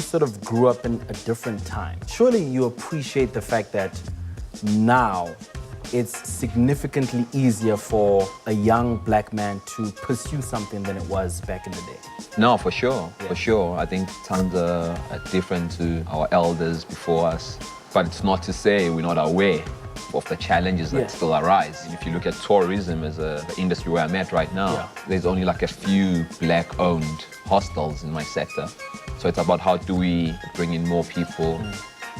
sort of grew up in a different time. Surely you appreciate the fact that now it's significantly easier for a young black man to pursue something than it was back in the day. No, for sure, for sure. I think times are different to our elders before us. But it's not to say we're not aware of the challenges that still arise. And if you look at tourism as the industry where I'm at right now, there's only like a few black-owned hostels in my sector. So it's about how do we bring in more people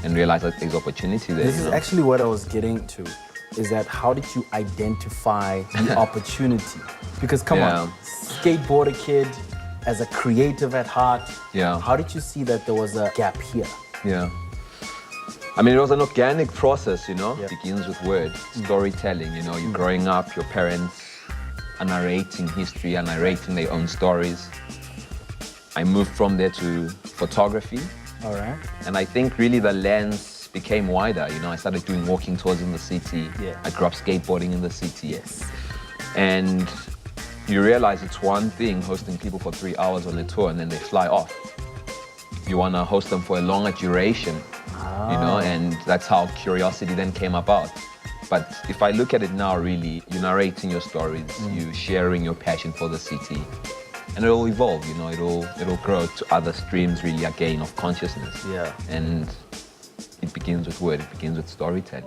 and realize that there's opportunity there. This is actually what I was getting to, is that how did you identify the opportunity? Because come on, skateboarder kid, as a creative at heart, how did you see that there was a gap here? I mean, it was an organic process, you know. It begins with word, storytelling, you know. You're growing up, your parents are narrating history, are narrating their own stories. I moved from there to photography. All right. And I think really the lens became wider, you know. I started doing walking tours in the city. I grew up skateboarding in the city. And you realize it's one thing hosting people for 3 hours on a tour and then they fly off. You want to host them for a longer duration, you know, and that's how curiosity then came about. But if I look at it now, really, you're narrating your stories, you're sharing your passion for the city, and it'll evolve, you know, it'll grow to other streams, really, again, of consciousness. And it begins with word, it begins with storytelling.